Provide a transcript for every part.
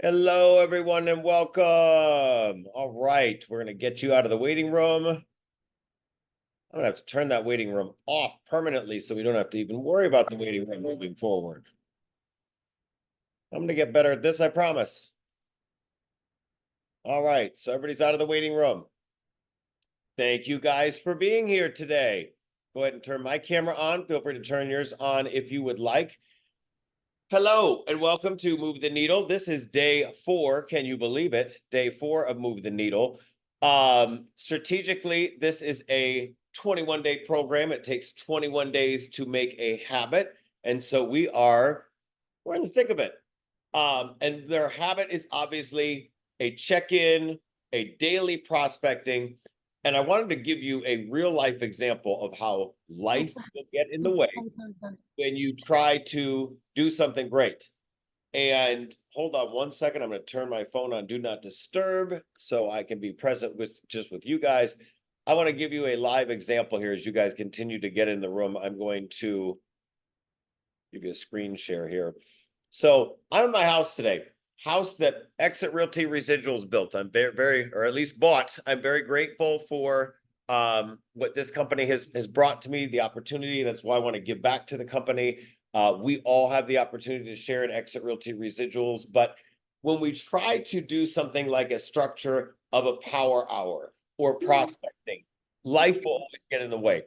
Hello, everyone, and welcome. All right, we're going to get you out of the waiting room. I'm going to have to turn that waiting room off permanently so we don't have to even worry about the waiting room moving forward. I'm going to get better at this, I promise. All right, so everybody's out of the waiting room. Thank you guys for being here today. Go ahead and turn my camera on. Feel free to turn yours on if you would like. Hello, and welcome to Move the Needle. This is day 4. Can you believe it? Day 4 of Move the Needle. Strategically, this is a 21-day program. It takes 21 days to make a habit. And so we're in the thick of it. And their habit is obviously a check-in, a daily prospecting. And I wanted to give you a real life example of how life will get in the way when you try to do something great. And hold on one second. I'm going to turn my phone on Do Not Disturb so I can be present with you guys. I want to give you a live example here as you guys continue to get in the room. I'm going to give you a screen share here. So I'm in my house today, house that Exit Realty Residuals built. I'm very, or at least bought. I'm very grateful for what this company has brought to me, the opportunity. That's why I want to give back to the company. We all have the opportunity to share in Exit Realty Residuals, but when we try to do something like a structure of a power hour or prospecting, life will always get in the way.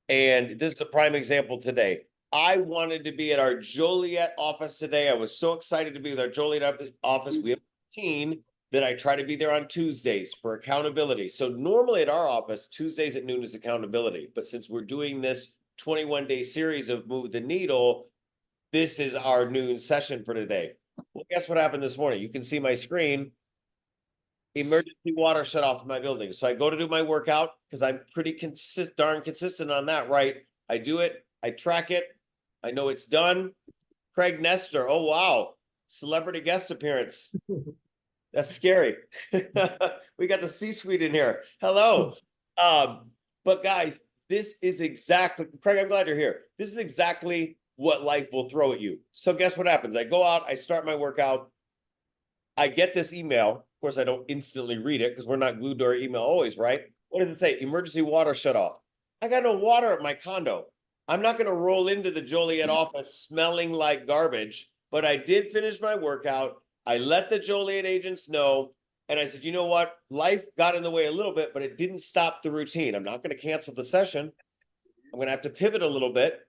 And this is a prime example today. I wanted to be at our Joliet office today. I was so excited to be with our Joliet office. We have a routine that I try to be there on Tuesdays for accountability. So normally at our office, Tuesdays at noon is accountability. But since we're doing this 21-day series of Move the Needle, this is our noon session for today. Well, guess what happened this morning? You can see my screen. Emergency water shut off in my building. So I go to do my workout because I'm pretty darn consistent on that, right? I do it. I track it. I know it's done. Craig Nestor. Oh, wow. Celebrity guest appearance. That's scary. We got the C-suite in here. Hello. But guys, this is exactly, Craig, I'm glad you're here. This is exactly what life will throw at you. So guess what happens? I go out, I start my workout. I get this email. Of course, I don't instantly read it because we're not glued to our email always, right? What does it say? Emergency water shut off. I got no water at my condo. I'm not going to roll into the Joliet office smelling like garbage, but I did finish my workout. I let the Joliet agents know. And I said, you know what? Life got in the way a little bit, but it didn't stop the routine. I'm not going to cancel the session. I'm going to have to pivot a little bit,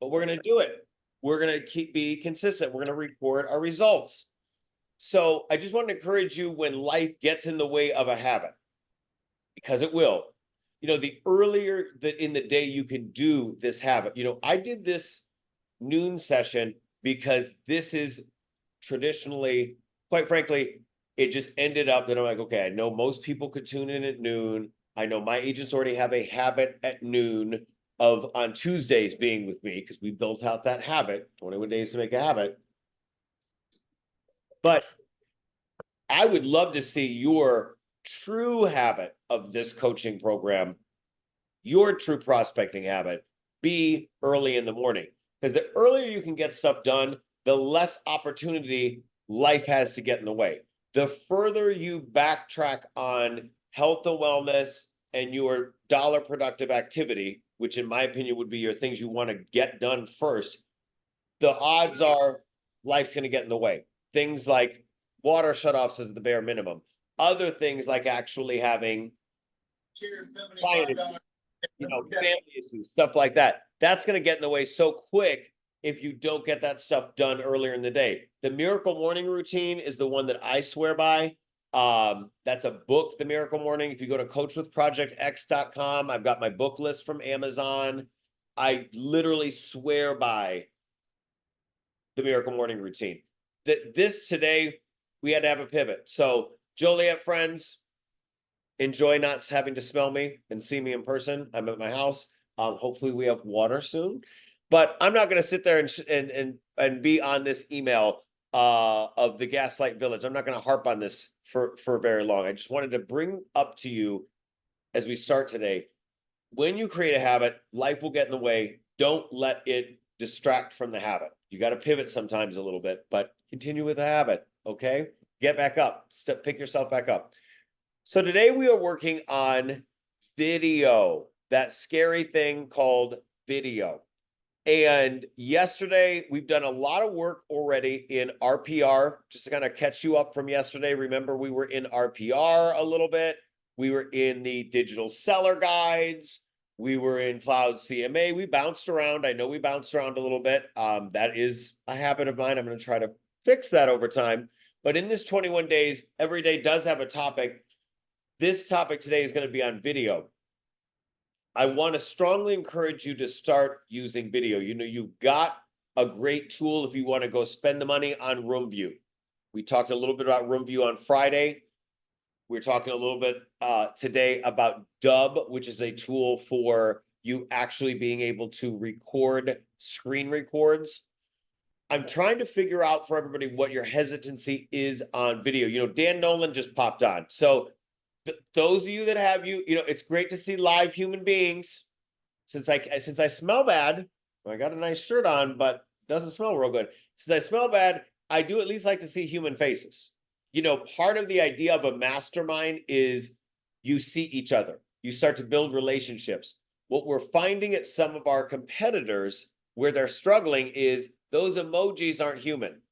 but we're going to do it. We're going to be consistent. We're going to record our results. So I just want to encourage you when life gets in the way of a habit, because it will. The earlier that in the day you can do this habit. I did this noon session because this is traditionally, quite frankly, it just ended up that I'm like, okay, I know most people could tune in at noon. I know my agents already have a habit at noon of on Tuesdays being with me because we built out that habit, 21 days to make a habit. But I would love to see your true habit of this coaching program, your true prospecting habit, be early in the morning. Because the earlier you can get stuff done, the less opportunity life has to get in the way. The further you backtrack on health and wellness and your dollar productive activity, which in my opinion would be your things you want to get done first, the odds are life's going to get in the way. Things like water shutoffs is the bare minimum. Other things like actually having family issues, stuff like that. That's going to get in the way so quick if you don't get that stuff done earlier in the day. The Miracle Morning Routine is the one that I swear by. That's a book, The Miracle Morning. If you go to coachwithprojectx.com, I've got my book list from Amazon. I literally swear by the Miracle Morning Routine. This today, we had to have a pivot. So Joliet friends, enjoy not having to smell me and see me in person. I'm at my house. Hopefully we have water soon, but I'm not going to sit there and be on this email of the Gaslight Village. I'm not going to harp on this for very long. I just wanted to bring up to you as we start today, when you create a habit, life will get in the way. Don't let it distract from the habit. You got to pivot sometimes a little bit, but continue with the habit. Okay. Get back up, pick yourself back up. So today we are working on video, that scary thing called video. And yesterday we've done a lot of work already in RPR, just to kind of catch you up from yesterday. Remember, we were in RPR a little bit. We were in the digital seller guides. We were in cloud CMA. We bounced around. I know we bounced around a little bit. That is a habit of mine. I'm going to try to fix that over time. But in this 21 days, every day does have a topic. This topic today is going to be on video. I want to strongly encourage you to start using video. You know, you've got a great tool if you want to go spend the money on Room View. We talked a little bit about Room View on Friday. We're talking a little bit today about Dubb, which is a tool for you actually being able to record screen records. I'm trying to figure out for everybody what your hesitancy is on video. You know, Dan Nolan just popped on. So those of you that have it's great to see live human beings. Since I smell bad, I got a nice shirt on, but doesn't smell real good. Since I smell bad, I do at least like to see human faces. You know, part of the idea of a mastermind is you see each other. You start to build relationships. What we're finding at some of our competitors where they're struggling is those emojis aren't human.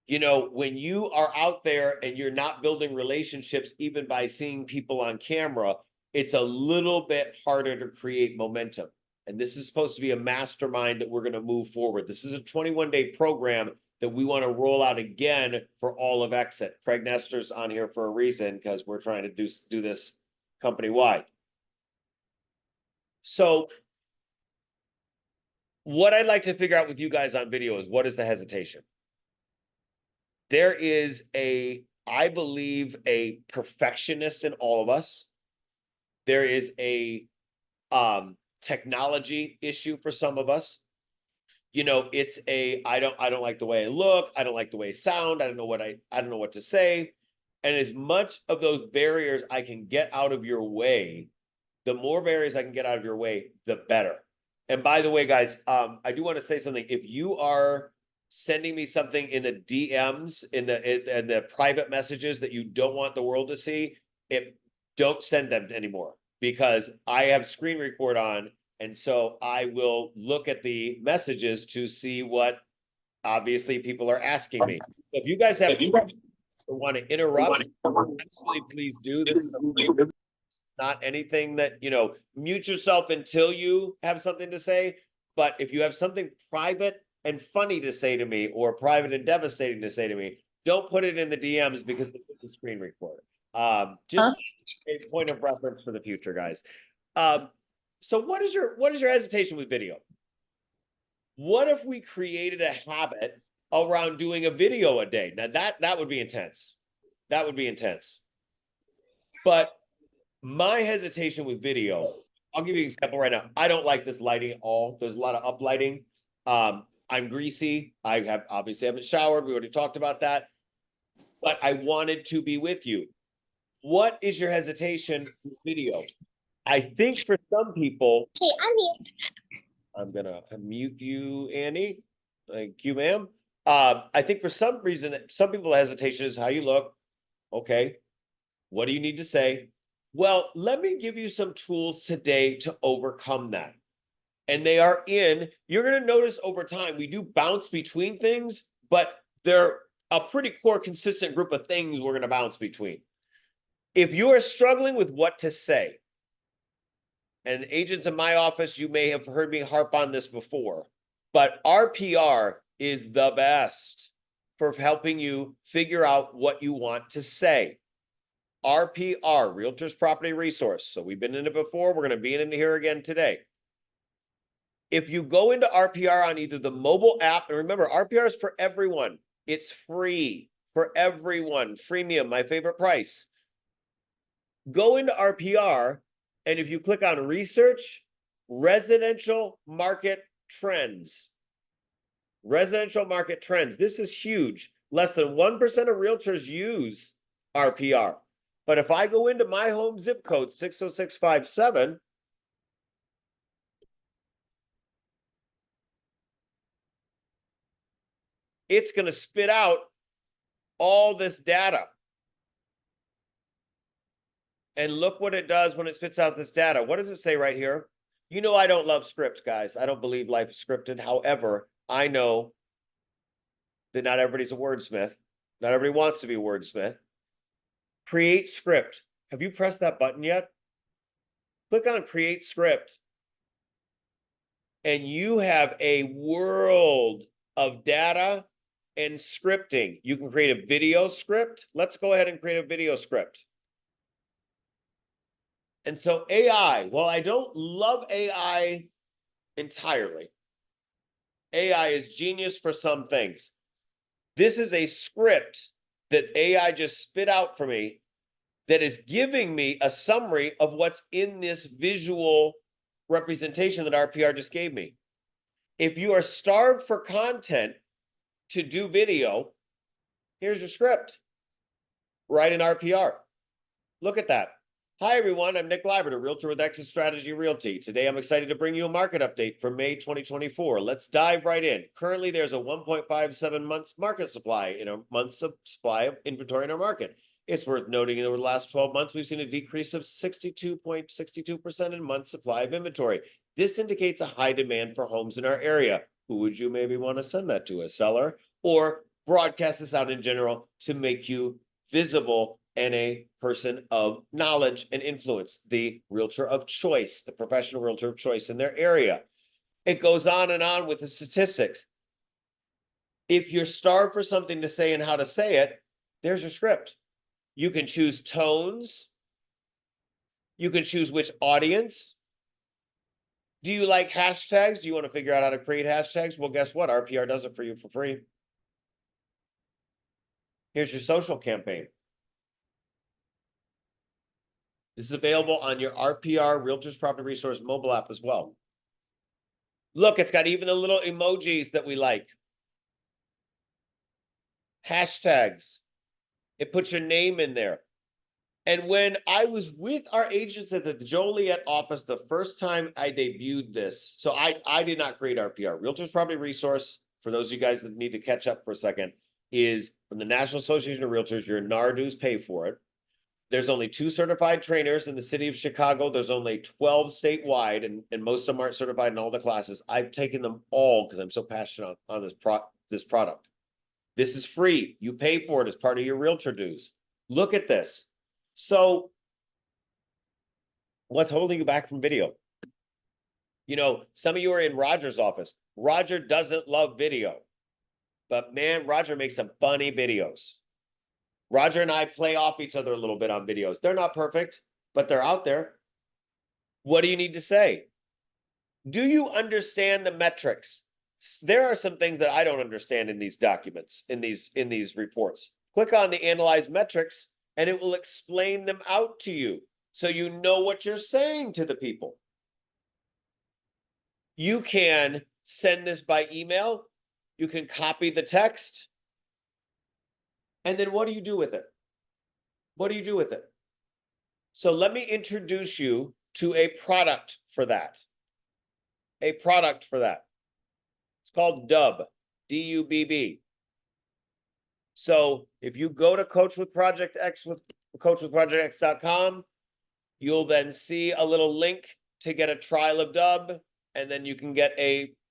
You know, when you are out there and you're not building relationships, even by seeing people on camera, it's a little bit harder to create momentum. And this is supposed to be a mastermind that we're going to move forward. This is a 21-day program that we want to roll out again for all of Exit. Craig Nestor's on here for a reason, because we're trying to do this company-wide. So what I'd like to figure out with you guys on video is, what is the hesitation? There is I believe, a perfectionist in all of us. There is a technology issue for some of us. You know, it's I don't like the way I look. I don't like the way I sound. I don't know what to say. And as much of those barriers I can get out of your way, the more barriers I can get out of your way, the better. And by the way, guys, I do want to say something. If you are sending me something in the DMs, in the private messages that you don't want the world to see, don't send them anymore, because I have screen record on. And so I will look at the messages to see what obviously people are asking me. So if you guys want to interrupt, absolutely please do. This is not anything that, mute yourself until you have something to say. But if you have something private and funny to say to me, or private and devastating to say to me, don't put it in the DMs, because this is a screen recorder. Just a point of reference for the future, guys. So what is your hesitation with video? What if we created a habit around doing a video a day? Now that would be intense. That would be intense. But my hesitation with video, I'll give you an example right now. I don't like this lighting at all. There's a lot of up lighting. I'm greasy. I obviously haven't showered. We already talked about that. But I wanted to be with you. What is your hesitation with video? I think for some people, Okay, I'm here. I'm gonna unmute you, Annie. Thank you, ma'am. I think for some reason, some people's hesitation is how you look. Okay, what do you need to say? Well, let me give you some tools today to overcome that. And they are you're going to notice over time, we do bounce between things, but they're a pretty core, consistent group of things we're going to bounce between. If you are struggling with what to say, and agents in my office, you may have heard me harp on this before, but RPR is the best for helping you figure out what you want to say. RPR, Realtors Property Resource. So we've been in it before. We're going to be in here again today. If you go into RPR on either the mobile app, and remember, RPR is for everyone. It's free for everyone. Freemium, my favorite price. Go into RPR, and if you click on research, residential market trends. Residential market trends. This is huge. Less than 1% of realtors use RPR. But if I go into my home zip code, 60657, it's going to spit out all this data. And look what it does when it spits out this data. What does it say right here? You know, I don't love scripts, guys. I don't believe life is scripted. However, I know that not everybody's a wordsmith. Not everybody wants to be a wordsmith. Create script. Have you pressed that button yet? Click on create script. And you have a world of data and scripting. You can create a video script. Let's go ahead and create a video script. And so AI, well, I don't love AI entirely. AI is genius for some things. This is a script that AI just spit out for me that is giving me a summary of what's in this visual representation that RPR just gave me. If you are starved for content to do video, here's your script. Write in RPR. Look at that. Hi, everyone. I'm Nick Liebert, a realtor with Exit Strategy Realty. Today, I'm excited to bring you a market update for May 2024. Let's dive right in. Currently, there's a 1.57 months market supply in a months of supply of inventory in our market. It's worth noting that over the last 12 months, we've seen a decrease of 62.62% in month supply of inventory. This indicates a high demand for homes in our area. Who would you maybe want to send that to? A seller? Or broadcast this out in general to make you visible and a person of knowledge and influence, the realtor of choice, the professional realtor of choice in their area. It goes on and on with the statistics. If you're starved for something to say and how to say it, there's your script. You can choose tones. You can choose which audience. Do you like hashtags? Do you want to figure out how to create hashtags? Well, guess what? RPR does it for you for free. Here's your social campaign. This is available on your RPR Realtors Property Resource mobile app as well. Look, it's got even the little emojis that we like. Hashtags. It puts your name in there. And when I was with our agents at the Joliet office, the first time I debuted this, so I did not create RPR. Realtors Property Resource, for those of you guys that need to catch up for a second, is from the National Association of Realtors. Your NAR dues pay for it. There's only 2 certified trainers in the city of Chicago. There's only 12 statewide, and most of them aren't certified in all the classes. I've taken them all because I'm so passionate on this product. This is free. You pay for it as part of your realtor dues. Look at this. So what's holding you back from video? You know, some of you are in Roger's office. Roger doesn't love video, but man, Roger makes some funny videos. Roger and I play off each other a little bit on videos. They're not perfect, but they're out there. What do you need to say? Do you understand the metrics? There are some things that I don't understand in these documents, in these reports. Click on the Analyze Metrics, and it will explain them out to you so you know what you're saying to the people. You can send this by email. You can copy the text. And then what do you do with it? What do you do with it? So let me introduce you to a product for that. A product for that. It's called Dubb, D-U-B-B. So if you go to coachwithprojectx.com, you'll then see a little link to get a trial of Dubb, and then you can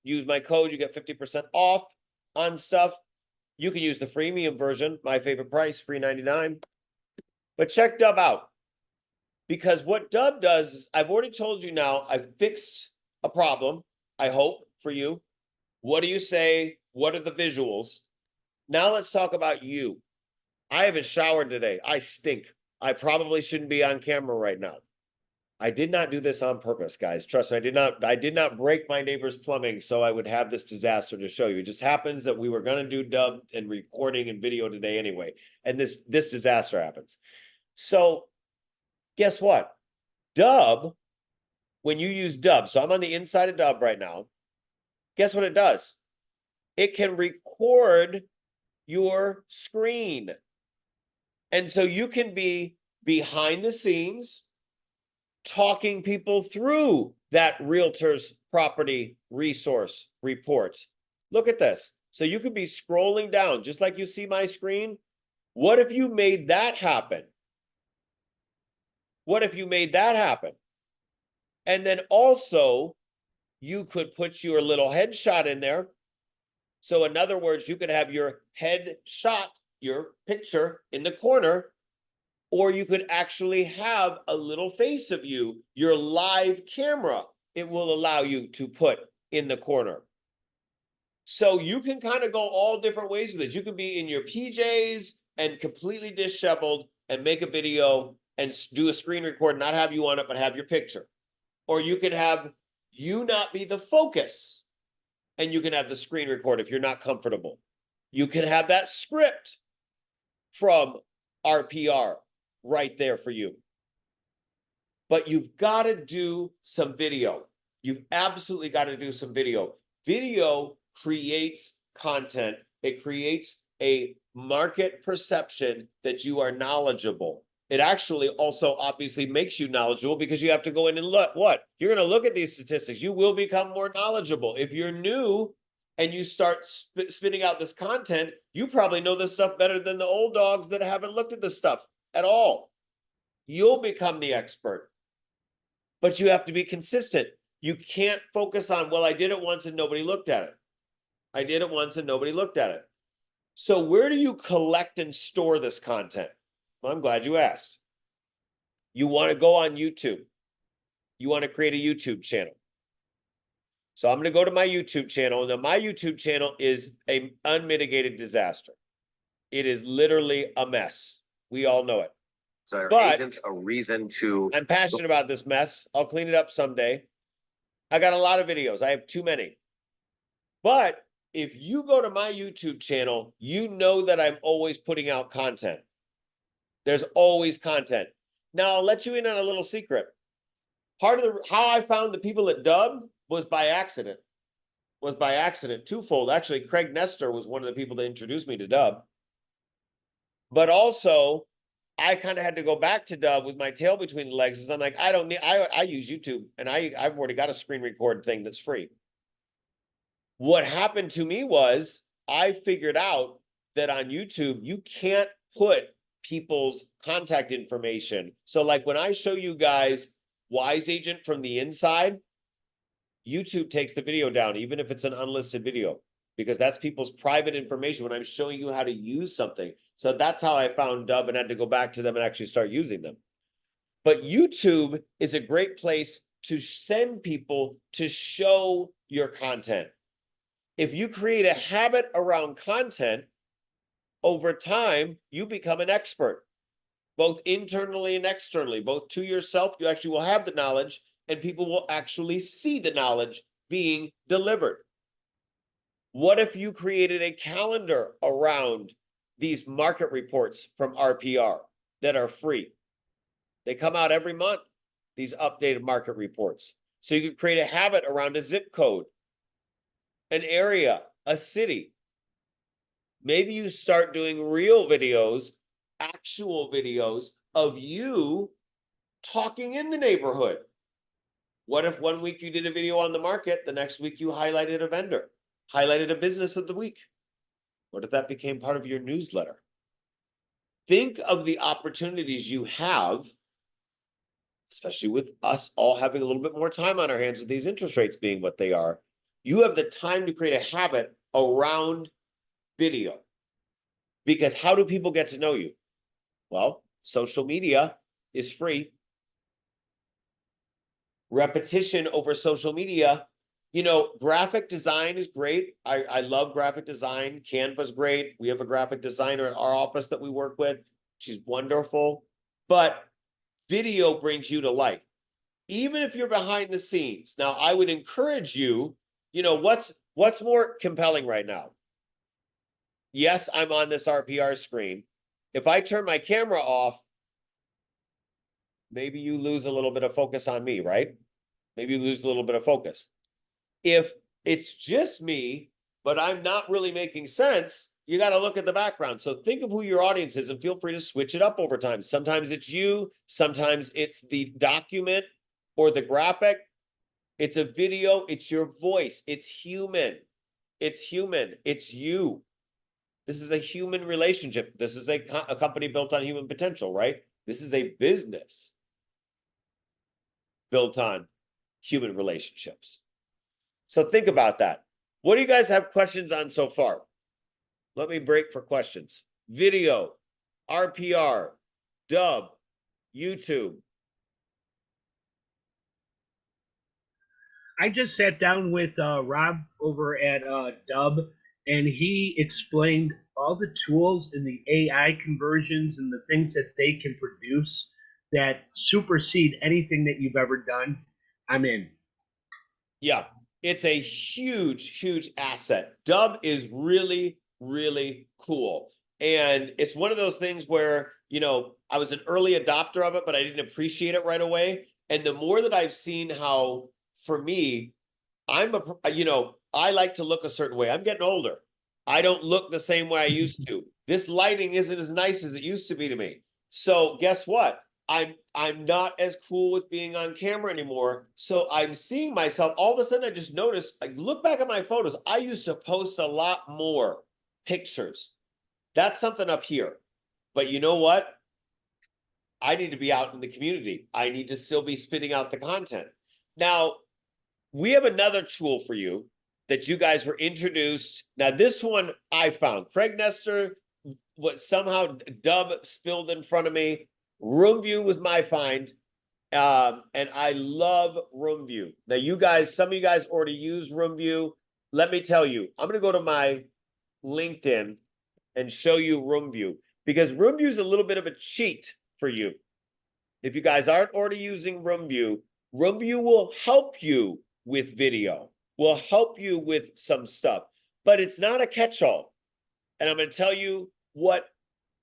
use my code, you get 50% off on stuff. You can use the freemium version, my favorite price, free $99. But check Dubb out. Because what Dubb does is, I've already told you now, I've fixed a problem, I hope, for you. What do you say? What are the visuals? Now let's talk about you. I haven't showered today. I stink. I probably shouldn't be on camera right now. I did not do this on purpose, guys. Trust me, I did not break my neighbor's plumbing so I would have this disaster to show you. It just happens that we were going to do Dubb and recording and video today anyway. And this disaster happens. So guess what? Dubb, when you use Dubb, so I'm on the inside of Dubb right now. Guess what it does? It can record your screen. And so you can be behind the scenes talking people through that realtor's property resource report. Look at this. So you could be scrolling down, just like you see my screen. What if you made that happen? What if you made that happen? And then also, you could put your little headshot in there. So in other words, you could have your headshot, your picture in the corner, or you could actually have a little face of you, your live camera. It will allow you to put in the corner. So you can kind of go all different ways with it. You can be in your PJs and completely disheveled and make a video and do a screen record, not have you on it, but have your picture. Or you can have you not be the focus and you can have the screen record if you're not comfortable. You can have that script from RPR right there for you. But you've got to do some video. You've absolutely got to do some video. Video creates content. It creates a market perception that you are knowledgeable. It actually also obviously makes you knowledgeable because you have to go in and look. What? You're going to look at these statistics. You will become more knowledgeable. If you're new and you start spitting out this content, you probably know this stuff better than the old dogs that haven't looked at this stuff at all. You'll become the expert, but you have to be consistent. You can't focus on, well, I did it once and nobody looked at it. I did it once and nobody looked at it. So where do you collect and store this content? Well, I'm glad you asked. You want to go on YouTube. You want to create a YouTube channel. So I'm going to go to my YouTube channel. Now, my YouTube channel is an unmitigated disaster. It is literally a mess. We all know it. So our But agents a reason to. I'm passionate about this mess. I'll clean it up someday. I got a lot of videos. I have too many. But if you go to my YouTube channel, you know that I'm always putting out content. There's always content. Now, I'll let you in on a little secret. Part of how I found the people at Dubb was by accident. Twofold. Actually, Craig Nestor was one of the people that introduced me to Dubb. But also, I kind of had to go back to Dubb with my tail between the legs. I'm like, I use YouTube, and I've already got a screen record thing that's free. What happened to me was I figured out that on YouTube, you can't put people's contact information. So like when I show you guys Wise Agent from the inside, YouTube takes the video down, even if it's an unlisted video, because that's people's private information when I'm showing you how to use something. So that's how I found Dubb and had to go back to them and actually start using them. But YouTube is a great place to send people to show your content. If you create a habit around content, over time, you become an expert, both internally and externally, both to yourself. You actually will have the knowledge, and people will actually see the knowledge being delivered. What if you created a calendar around these market reports from RPR that are free? They come out every month, these updated market reports. So you could create a habit around a zip code, an area, a city. Maybe you start doing real videos, actual videos of you talking in the neighborhood. What if one week you did a video on the market, the next week you highlighted a vendor, highlighted a business of the week? What if that became part of your newsletter? Think of the opportunities you have, especially with us all having a little bit more time on our hands with these interest rates being what they are. You have the time to create a habit around video. Because how do people get to know you? Well, social media is free. Repetition over social media. You know, graphic design is great. I love graphic design. Canva's great. We have a graphic designer at our office that we work with. She's wonderful. But video brings you to life. Even if you're behind the scenes. Now, I would encourage you, you know, what's more compelling right now? Yes, I'm on this RPR screen. If I turn my camera off, maybe you lose a little bit of focus on me, right? Maybe you lose a little bit of focus. If it's just me, but I'm not really making sense, you got to look at the background. So think of who your audience is and feel free to switch it up over time. Sometimes it's you, sometimes it's the document or the graphic. It's a video, it's your voice, it's human. It's human. It's you. This is a human relationship. This is a company built on human potential, right? This is a business built on human relationships. So think about that. What do you guys have questions on so far? Let me break for questions. Video, RPR, Dubb, YouTube. I just sat down with Rob over at Dubb, and he explained all the tools and the AI conversions and the things that they can produce that supersede anything that you've ever done. I'm in. Yeah, it's a huge, huge asset. Dubb is really, really cool. And it's one of those things where, I was an early adopter of it, but I didn't appreciate it right away. And the more that I've seen how, for me, I like to look a certain way. I'm getting older. I don't look the same way I used to. This lighting isn't as nice as it used to be to me. So guess what? I'm not as cool with being on camera anymore. So I'm seeing myself. All of a sudden, I just noticed. I look back at my photos. I used to post a lot more pictures. That's something up here. But you know what? I need to be out in the community. I need to still be spitting out the content. Now, we have another tool for you that you guys were introduced. Now, this one I found. Craig Nestor, what somehow Dubb spilled in front of me. Room View was my find. And I love Room View. Now, some of you guys already use Room View. Let me tell you, I'm going to go to my LinkedIn and show you Room View, because Room View is a little bit of a cheat for you. If you guys aren't already using Room View will help you with video, will help you with some stuff, but it's not a catch-all. And I'm going to tell you what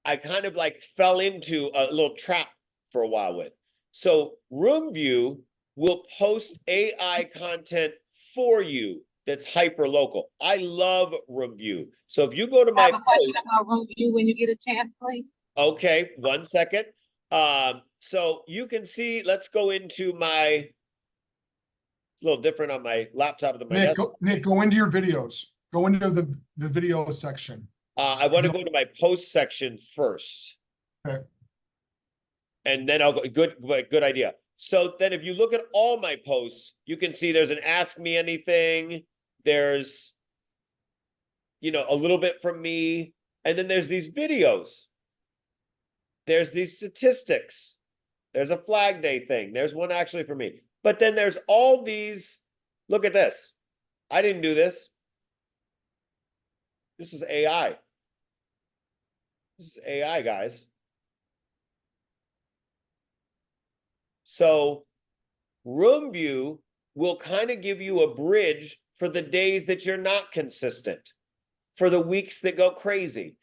I kind of like fell into a little trap for a while with. So Room View will post AI content for you that's hyper local. I love Room View. So if you go to I my have a question post, about Room View when you get a chance, please. okay, 1 second. So you can see, let's go into my, it's a little different on my laptop than my desktop. Nick, go into your videos. Go into the video section. I want to go to my post section first. Okay. And then I'll go, good idea. So then if you look at all my posts, you can see there's an Ask Me Anything. There's, a little bit from me. And then there's these videos. There's these statistics. There's a Flag Day thing. There's one actually for me. But then there's all these, look at this. I didn't do this. This is AI. This is AI, guys. So Room View will kind of give you a bridge for the days that you're not consistent, for the weeks that go crazy.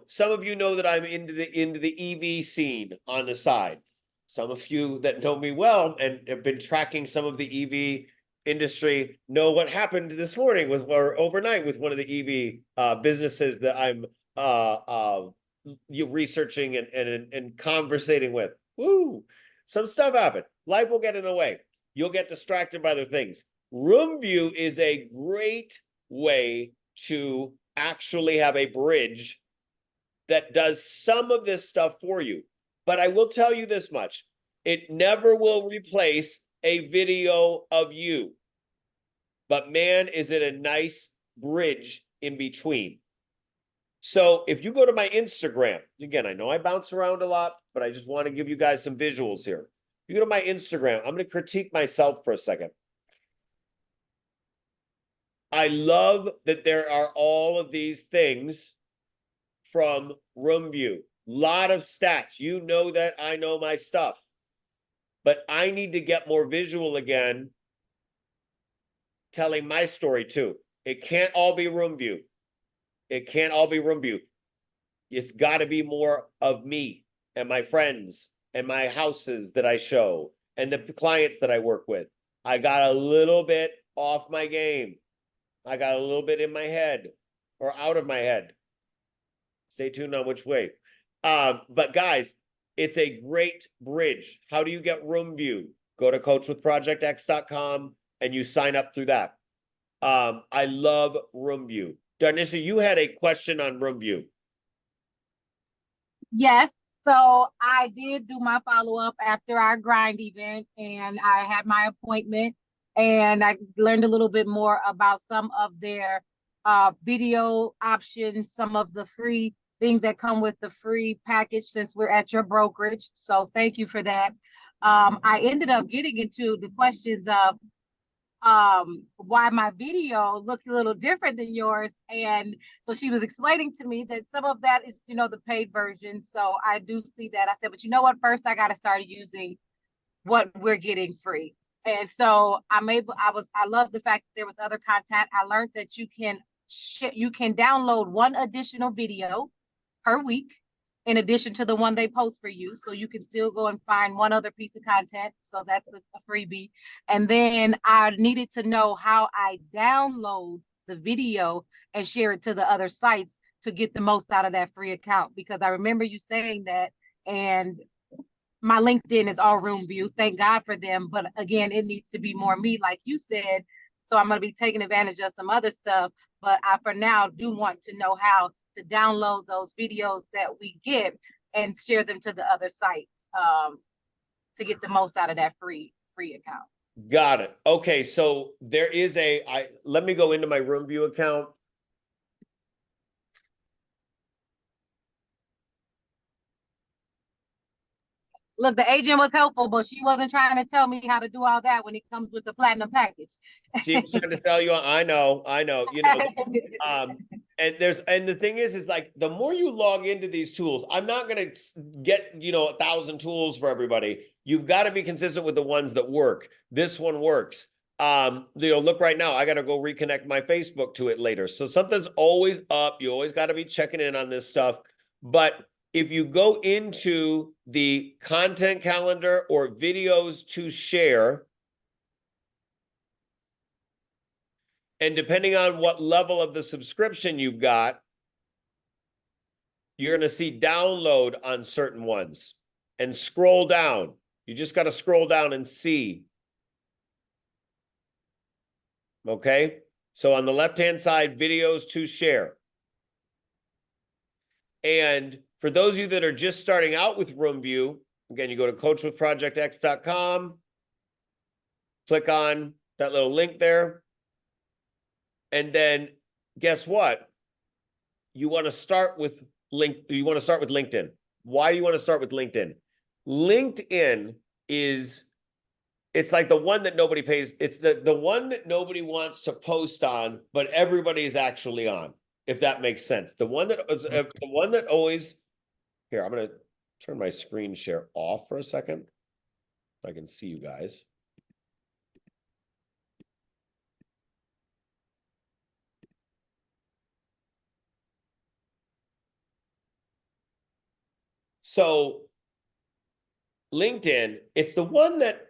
Some of you know that I'm into the EV scene on the side. Some of you that know me well and have been tracking some of the EV industry know what happened this morning or overnight with one of the EV businesses that I'm researching and conversating with. Woo! Some stuff happened. Life will get in the way. You'll get distracted by other things. Room View is a great way to actually have a bridge that does some of this stuff for you. But I will tell you this much. It never will replace a video of you. But man, is it a nice bridge in between. So if you go to my Instagram, again, I know I bounce around a lot, but I just want to give you guys some visuals here. You go to my Instagram, I'm going to critique myself for a second. I love that there are all of these things from Room View. Lot of stats. You know that I know my stuff. But I need to get more visual again, telling my story too. It can't all be Room View. It can't all be Room View. It's got to be more of me and my friends and my houses that I show and the clients that I work with. I got a little bit off my game. I got a little bit in my head or out of my head. Stay tuned on which way. But guys, it's a great bridge. How do you get Room View? Go to coachwithprojectx.com and you sign up through that. I love room view. Darnisha, you had a question on room view. Yes, so I did do my follow-up after our grind event and I had my appointment and I learned a little bit more about some of their video options, some of the free things that come with the free package since we're at your brokerage. So thank you for that. I ended up getting into the questions of why my video looked a little different than yours, and so she was explaining to me that some of that is, the paid version. So I do see that. I said, but you know what, first I got to start using what we're getting free. And so I love the fact that there was other content. I learned that you can download one additional video per week in addition to the one they post for you. So you can still go and find one other piece of content. So that's a freebie. And then I needed to know how I download the video and share it to the other sites to get the most out of that free account. Because I remember you saying that, and my LinkedIn is all room views. Thank God for them. But again, it needs to be more me, like you said. So I'm going to be taking advantage of some other stuff. But I, for now, do want to know how to download those videos that we get and share them to the other sites to get the most out of that free account. Got it. Okay, so there is let me go into my room view account. Look, the agent was helpful, but she wasn't trying to tell me how to do all that when it comes with the platinum package. She was trying to sell you. I know. And the thing is like the more you log into these tools, I'm not going to get, 1,000 tools for everybody. You've got to be consistent with the ones that work. This one works. Look right now, I got to go reconnect my Facebook to it later. So something's always up. You always got to be checking in on this stuff. But if you go into the content calendar or videos to share, and depending on what level of the subscription you've got, you're going to see download on certain ones and scroll down. You just got to scroll down and see. Okay. So on the left-hand side, videos to share. And for those of you that are just starting out with Room View, again, you go to coachwithprojectx.com, click on that little link there. And then guess what? You want to start with LinkedIn. Why do you want to start with LinkedIn? LinkedIn it's like the one that nobody pays. It's the one that nobody wants to post on, but everybody is actually on, if that makes sense. The one that always, here, I'm going to turn my screen share off for a second so I can see you guys. So LinkedIn, it's the one that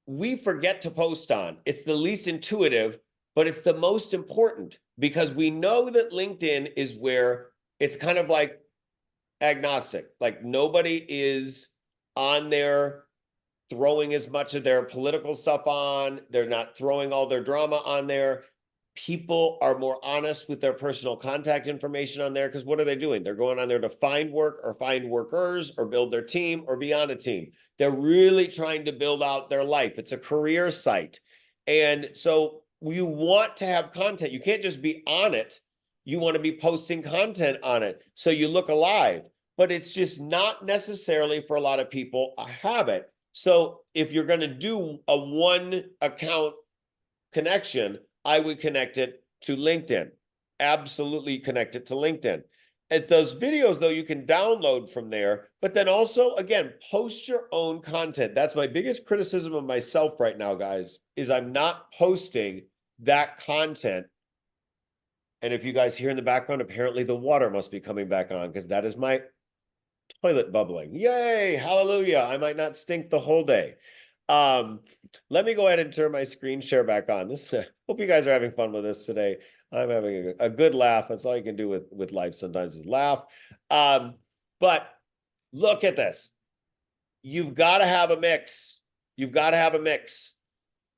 we forget to post on. It's the least intuitive, but it's the most important because we know that LinkedIn is where it's kind of like agnostic. Like nobody is on there throwing as much of their political stuff on. They're not throwing all their drama on there. People are more honest with their personal contact information on there because what are they doing? They're going on there to find work or find workers or build their team or be on a team. They're really trying to build out their life. It's a career site. And so you want to have content. You can't just be on it. You want to be posting content on it so you look alive. But it's just not necessarily for a lot of people a habit. So if you're going to do a one account connection, I would connect it to LinkedIn. Absolutely connect it to LinkedIn. And those videos, though, you can download from there, but then also, again, post your own content. That's my biggest criticism of myself right now, guys, is I'm not posting that content. And if you guys hear in the background, apparently the water must be coming back on because that is my toilet bubbling. Yay, hallelujah. I might not stink the whole day. Let me go ahead and turn my screen share back on. Hope you guys are having fun with this today. I'm having a good laugh. That's all you can do with life sometimes is laugh. But look at this. You've got to have a mix. You've got to have a mix.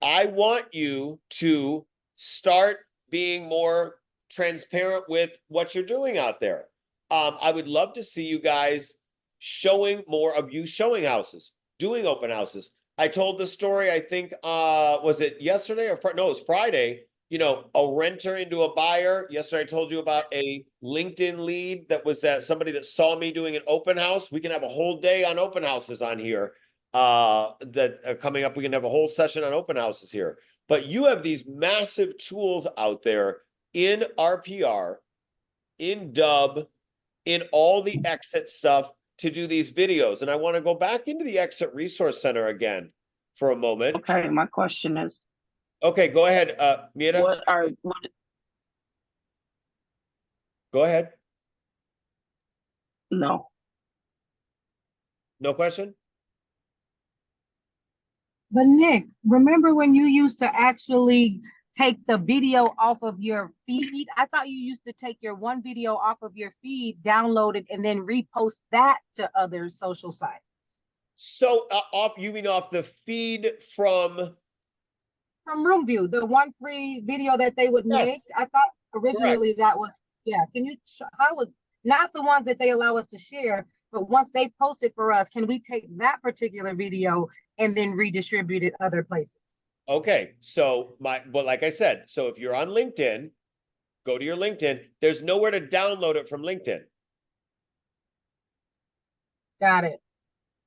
I want you to start being more transparent with what you're doing out there. I would love to see you guys showing more of you showing houses, doing open houses. I told the story, I think, was it yesterday or no, it was Friday, you know, a renter into a buyer. Yesterday, I told you about a LinkedIn lead that was somebody that saw me doing an open house. We can have a whole day on open houses on here. Coming up, we can have a whole session on open houses here. But you have these massive tools out there in RPR, in Dubb, in all the exit stuff to do these videos. And I want to go back into the Exit Resource Center again for a moment. Okay, my question is, Okay, go ahead, Mira. what Go ahead. no. No question? But Nick, remember when you used to actually take the video off of your feed? I thought you used to take your one video off of your feed, download it, and then repost that to other social sites. So you mean off the feed from RoomView, the one free video that they would Yes. make. I thought originally that was, yeah. Can you, I was not the ones that they allow us to share, but once they post it for us, can we take that particular video and then redistribute it other places? Okay, so but like I said, so if you're on LinkedIn, go to your LinkedIn. There's nowhere to download it from LinkedIn. Got it.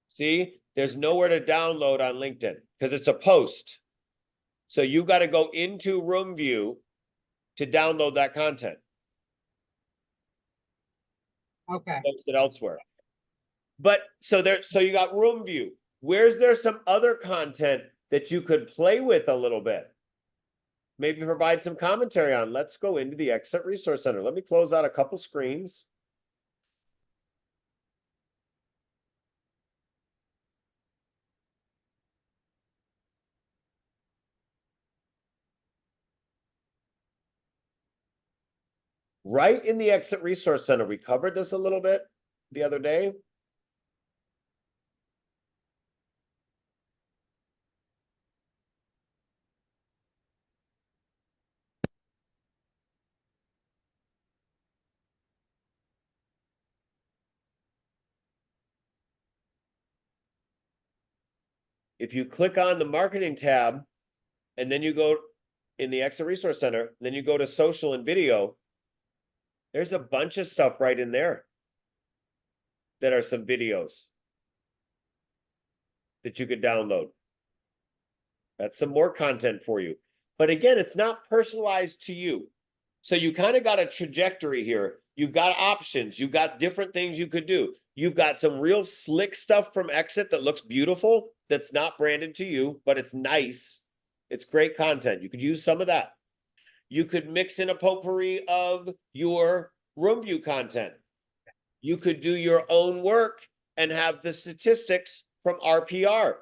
See, there's nowhere to download on LinkedIn because it's a post. So you got to go into RoomView to download that content. Okay. Post it elsewhere. But so you got RoomView. Where's there some other content that you could play with a little bit? Maybe provide some commentary on. Let's go into the Exit Resource Center. Let me close out a couple screens. Right in the Exit Resource Center, we covered this a little bit the other day. If you click on the marketing tab and then you go in the Exit Resource Center, then you go to social and video, there's a bunch of stuff right in there that are some videos that you could download. That's some more content for you. But again, it's not personalized to you. So you kind of got a trajectory here. You've got options. You've got different things you could do. You've got some real slick stuff from Exit that looks beautiful, that's not branded to you, but it's nice. It's great content. You could use some of that. You could mix in a potpourri of your RoomView content. You could do your own work and have the statistics from RPR.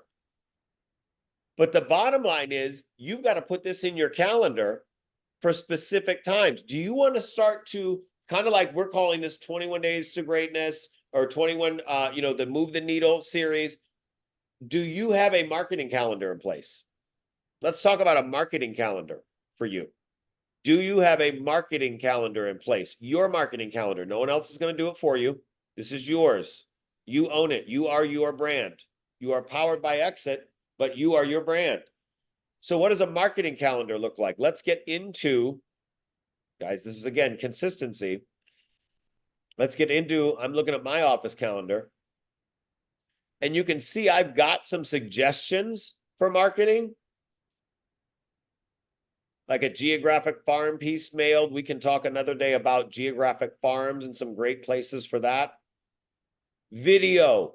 But the bottom line is you've got to put this in your calendar for specific times. Do you want to start to kind of like we're calling this 21 Days to Greatness or 21, the Move the Needle series? Do you have a marketing calendar in place? Let's talk about a marketing calendar for you. Do you have a marketing calendar in place? Your marketing calendar. No one else is going to do it for you. This is yours. You own it. You are your brand. You are powered by Exit, but you are your brand. So what does a marketing calendar look like? Let's get into, guys, this is again, consistency. Let's get into, I'm looking at my office calendar. And you can see I've got some suggestions for marketing. Like a geographic farm piece mailed. We can talk another day about geographic farms and some great places for that. Video.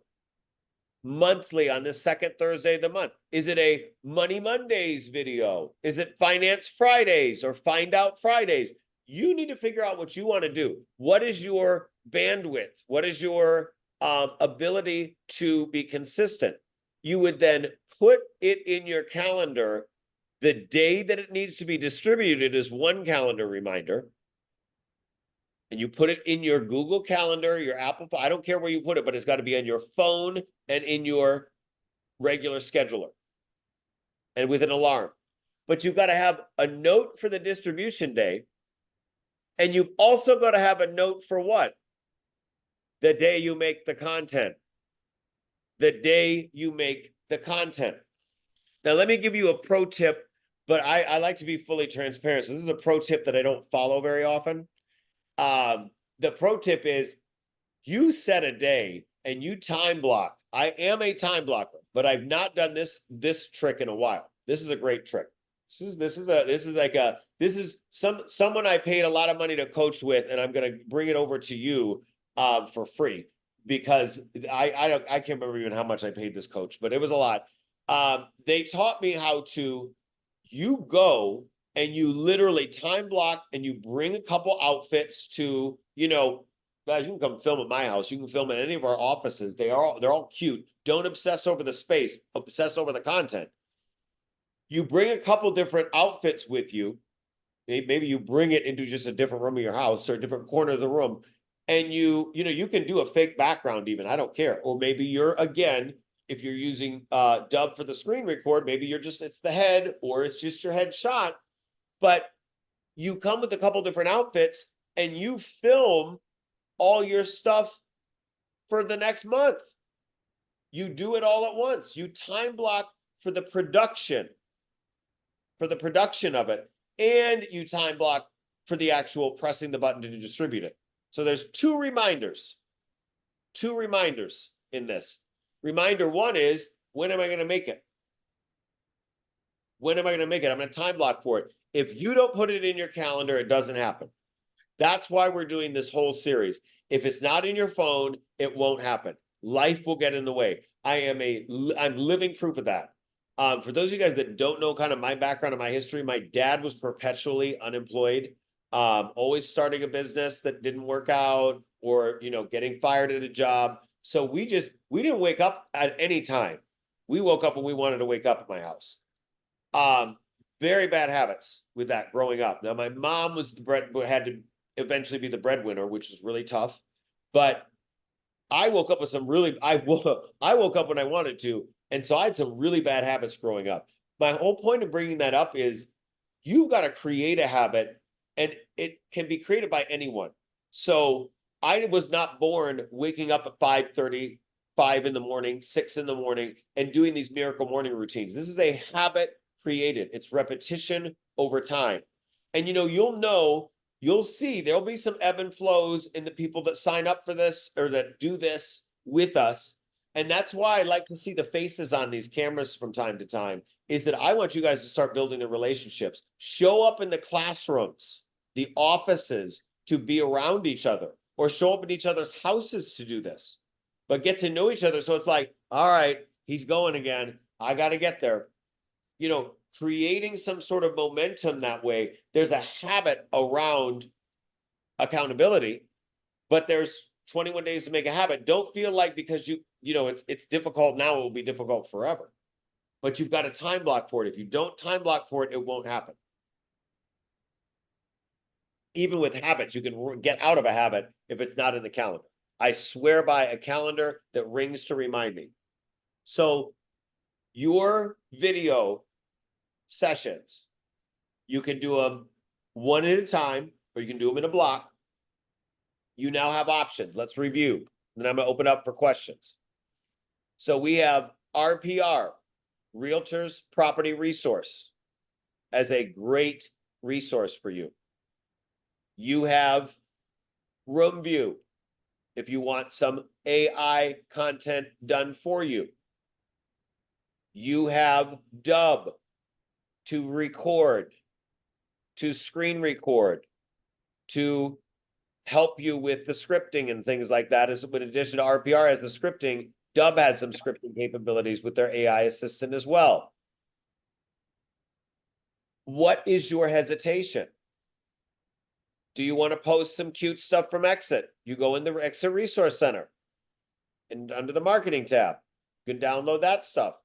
Monthly on the second Thursday of the month. Is it a Money Mondays video? Is it Finance Fridays or Find Out Fridays? You need to figure out what you want to do. What is your bandwidth? What is your ability to be consistent? You would then put it in your calendar. The day that it needs to be distributed is one calendar reminder. And you put it in your Google Calendar, your Apple, I don't care where you put it, but it's got to be on your phone and in your regular scheduler and with an alarm. but you've got to have a note for the distribution day. And you've also got to have a note for what? The day you make the content. The day you make the content. Now, let me give you a pro tip, but I like to be fully transparent. So this is a pro tip that I don't follow very often. The pro tip is you set a day and you time block. I am a time blocker, but I've not done this trick in a while. This is a great trick. This is someone I paid a lot of money to coach with, and I'm going to bring it over to you for free because I can't remember even how much I paid this coach, but it was a lot. They taught me how to, you go and you literally time block and you bring a couple outfits to, guys, you can come film at my house. You can film at any of our offices. They're all cute. Don't obsess over the space, obsess over the content. You bring a couple different outfits with you. Maybe you bring it into just a different room of your house or a different corner of the room. And you can do a fake background even. I don't care. Or maybe you're, again, if you're using Dubb for the screen record, maybe it's the head or it's just your head shot. But you come with a couple different outfits and you film all your stuff for the next month. You do it all at once. You time block for the production of it, and you time block for the actual pressing the button to distribute it. So there's two reminders in this. Reminder one is, when am I going to make it? When am I going to make it? I'm going to time block for it. If you don't put it in your calendar, it doesn't happen. That's why we're doing this whole series. If it's not in your phone, it won't happen. Life will get in the way. I'm living proof of that. For those of you guys that don't know kind of my background and my history, my dad was perpetually unemployed, always starting a business that didn't work out or, getting fired at a job. So we didn't wake up at any time. We woke up when we wanted to wake up at my house. Very bad habits with that growing up. Now, my mom had to eventually be the breadwinner, which was really tough. But I woke up with I woke up when I wanted to. And so I had some really bad habits growing up. My whole point of bringing that up is you've got to create a habit, and it can be created by anyone. So I was not born waking up at 5:30, 5 in the morning, 6 in the morning, and doing these miracle morning routines. This is a habit created. It's repetition over time. And you'll see there'll be some ebb and flows in the people that sign up for this or that do this with us. And that's why I like to see the faces on these cameras from time to time, is that I want you guys to start building the relationships. Show up in the classrooms, the offices, to be around each other, or show up in each other's houses to do this. But get to know each other. So it's like, all right, he's going again. I got to get there. Creating some sort of momentum that way. There's a habit around accountability, but there's 21 days to make a habit. Don't feel like because it's difficult now, it will be difficult forever. But you've got a time block for it. If you don't time block for it, it won't happen. Even with habits, you can get out of a habit if it's not in the calendar. I swear by a calendar that rings to remind me. So your video sessions, you can do them one at a time, or you can do them in a block. You now have options. Let's review. Then I'm going to open up for questions. So we have RPR, Realtors Property Resource, as a great resource for you. You have Room View, if you want some AI content done for you. You have Dubb to record, to screen record, to help you with the scripting and things like that. As in addition to RPR as the scripting, Dubb has some scripting capabilities with their AI assistant as well. What is your hesitation? Do you want to post some cute stuff from Exit? You go in the Exit Resource Center and under the marketing tab, you can download that stuff.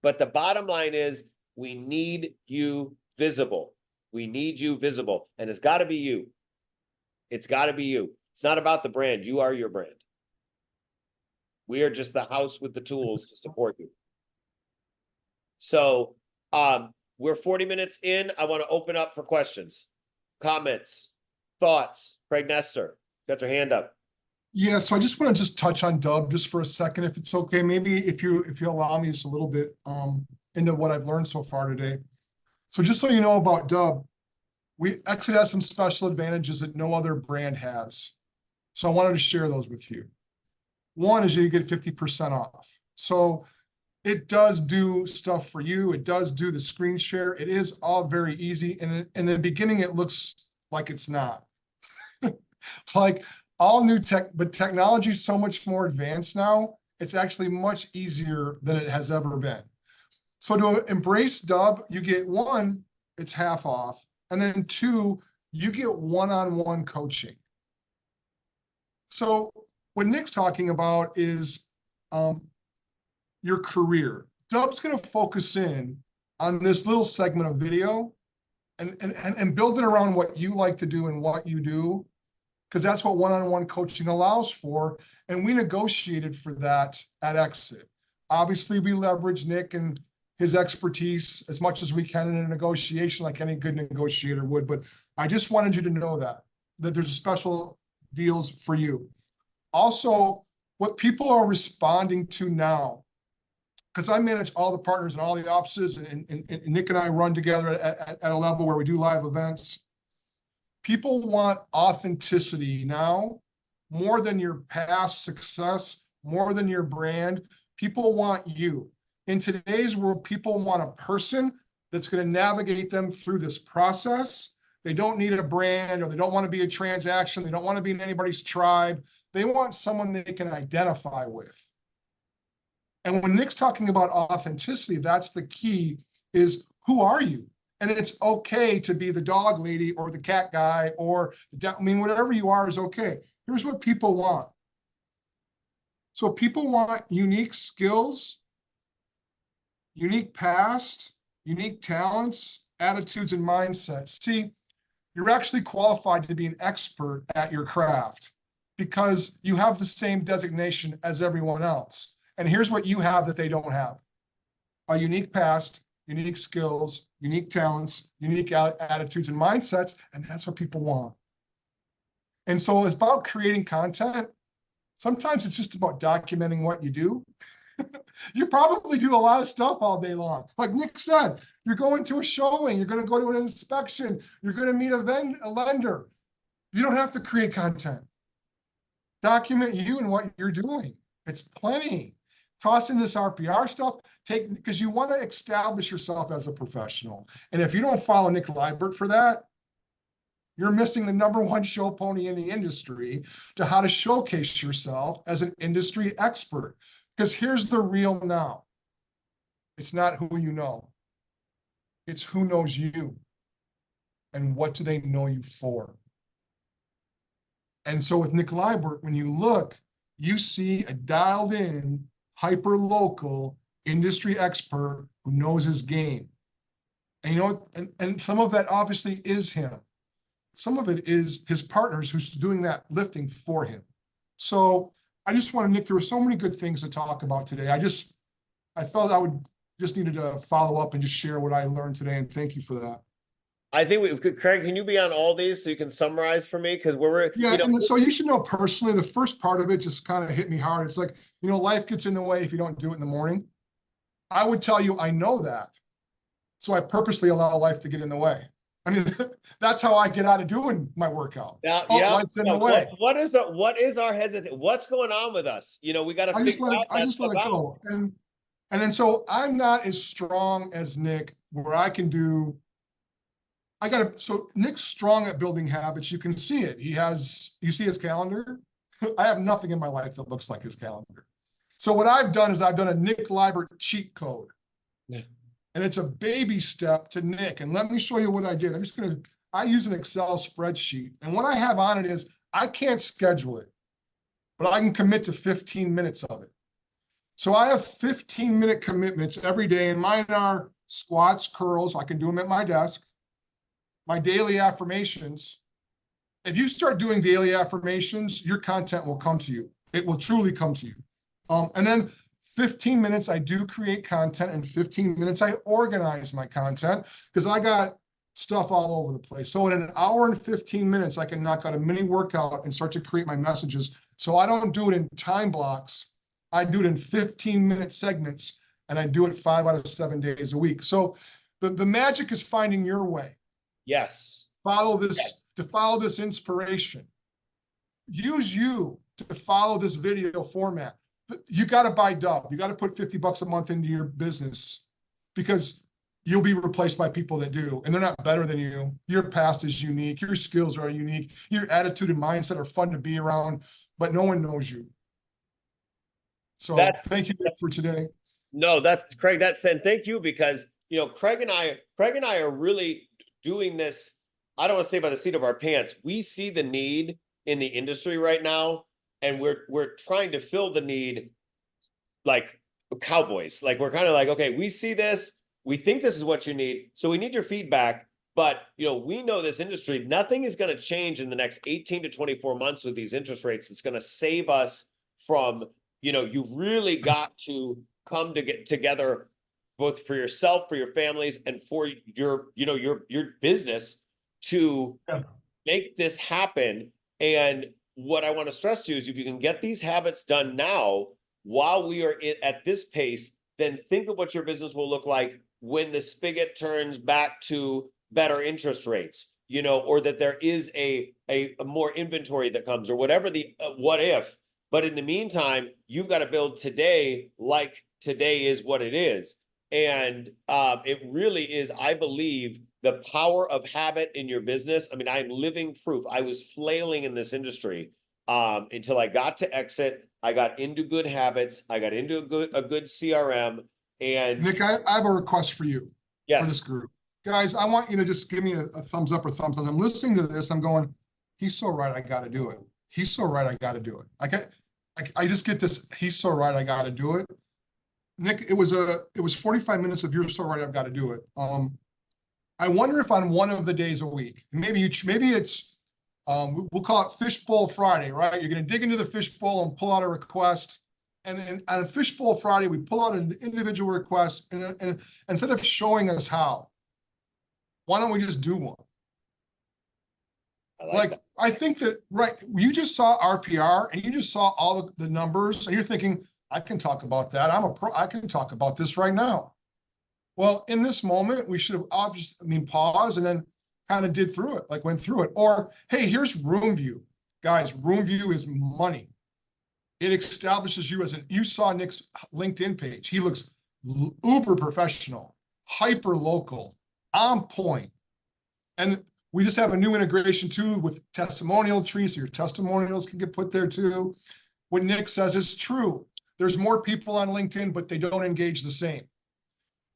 But the bottom line is we need you visible. We need you visible. And it's got to be you. It's got to be you. It's not about the brand. You are your brand. We are just the house with the tools to support you. So, we're 40 minutes in. I want to open up for questions, comments, thoughts. Craig Nestor, got your hand up. Yeah, so I just want to just touch on Dubb just for a second, if it's okay. Maybe if you allow me just a little bit into what I've learned so far today. So just so you know about Dubb, Exit has some special advantages that no other brand has. So I wanted to share those with you. One is you get 50% off. So it does do stuff for you. It does do the screen share. It is all very easy. And in the beginning, it looks like it's not. Like all new tech, but technology is so much more advanced now. It's actually much easier than it has ever been. So to embrace Dubb, you get one, it's half off. And then two, you get one-on-one coaching. So what Nick's talking about is your career. Dubb's going to focus in on this little segment of video and build it around what you like to do and what you do, because that's what one-on-one coaching allows for. And we negotiated for that at Exit. Obviously, we leverage Nick and his expertise as much as we can in a negotiation, like any good negotiator would. But I just wanted you to know that there's special deals for you. Also, what people are responding to now, because I manage all the partners in all the offices, and Nick and I run together at a level where we do live events. People want authenticity now more than your past success, more than your brand. People want you. In today's world, people want a person that's going to navigate them through this process. They don't need a brand, or they don't want to be a transaction. They don't want to be in anybody's tribe. They want someone they can identify with. And when Nick's talking about authenticity, that's the key, is who are you? And it's okay to be the dog lady or the cat guy, or whatever you are is okay. Here's what people want. So people want unique skills, unique past, unique talents, attitudes, and mindsets. See, you're actually qualified to be an expert at your craft because you have the same designation as everyone else. And here's what you have that they don't have: a unique past, unique skills, unique talents, unique attitudes and mindsets, and that's what people want. And so it's about creating content. Sometimes it's just about documenting what you do. You probably do a lot of stuff all day long. Like Nick said, you're going to a showing, you're going to go to an inspection, you're going to meet a lender. You don't have to create content. Document you and what you're doing. It's plenty. Toss in this RPR stuff, because you want to establish yourself as a professional. And if you don't follow Nick Liebert for that, you're missing the #1 show pony in the industry to how to showcase yourself as an industry expert. Because here's the real now. It's not who you know. It's who knows you. And what do they know you for? And so with Nick Liebert, when you look, you see a dialed in, hyper local industry expert who knows his game. And and some of that obviously is him. Some of it is his partners who's doing that lifting for him. So I just wanted, Nick, there were so many good things to talk about today. I felt I would just needed to follow up and just share what I learned today, and thank you for that. I think we could, Craig, can you be on all these so you can summarize for me? Because yeah, and so you should know personally, the first part of it just kind of hit me hard. It's like, life gets in the way if you don't do it in the morning. I would tell you, I know that. So I purposely allow life to get in the way. I mean, that's how I get out of doing my workout. Life's in the way. What is our hesitation? What's going on with us? We got to. I just let it go, and then so I'm not as strong as Nick, where I can do. So Nick's strong at building habits. You can see it. You see his calendar. I have nothing in my life that looks like his calendar. So what I've done is I've done a Nick Liebert cheat code. Yeah. And it's a baby step to Nick. And let me show you what I did. I use an Excel spreadsheet. And what I have on it is, I can't schedule it, but I can commit to 15 minutes of it. So I have 15-minute commitments every day. And mine are squats, curls. I can do them at my desk. My daily affirmations. If you start doing daily affirmations, your content will come to you. It will truly come to you. And then 15 minutes, I do create content, and 15 minutes, I organize my content because I got stuff all over the place. So in an hour and 15 minutes, I can knock out a mini workout and start to create my messages. So I don't do it in time blocks. I do it in 15-minute segments, and I do it 5 out of 7 days a week. So the magic is finding your way. Yes. Follow this inspiration. Use you to follow this video format. You got to buy Dubb. You got to put $50 a month into your business because you'll be replaced by people that do, and they're not better than you. Your past is unique. Your skills are unique. Your attitude and mindset are fun to be around, but no one knows you. So thank you for today. No, that's Craig. And thank you, because Craig and I are really doing this. I don't want to say by the seat of our pants. We see the need in the industry right now, and we're trying to fill the need like cowboys. Like, we're kind of like, okay, we see this, we think this is what you need, so we need your feedback. But we know this industry, nothing is going to change in the next 18 to 24 months with these interest rates. It's going to save us from, you've really got to come to get together, both for yourself, for your families, and for your business to make this happen. And what I want to stress to you is, if you can get these habits done now while we are at this pace, then think of what your business will look like when the spigot turns back to better interest rates, or that there is a more inventory that comes, or whatever the what if. But in the meantime, you've got to build today like today is what it is. And it really is, I believe, the power of habit in your business. I mean, I'm living proof. I was flailing in this industry until I got to exit. I got into good habits. I got into a good CRM. And Nick, I have a request for you. Yes. For this group. Guys, I want you to just give me a thumbs up or thumbs down. I'm listening to this. I'm going, he's so right. I got to do it. He's so right. I got to do it. I just get this. He's so right. I got to do it. Nick, it was 45 minutes of you're so right. I've got to do it. I wonder if on one of the days a week, maybe it's, we'll call it Fishbowl Friday, right? You're going to dig into the fishbowl and pull out a request. And then on a Fishbowl Friday, we pull out an individual request, and instead of showing us how, why don't we just do one? I think that, right, you just saw RPR and you just saw all the numbers, and you're thinking, I can talk about that. I'm a pro. I can talk about this right now. Well, in this moment, we should have obviously, paused and then kind of went through it. Or, hey, here's room view. Guys, room view is money. It establishes you you saw Nick's LinkedIn page. He looks uber professional, hyper local, on point. And we just have a new integration too with testimonial trees, so your testimonials can get put there too. What Nick says is true. There's more people on LinkedIn, but they don't engage the same.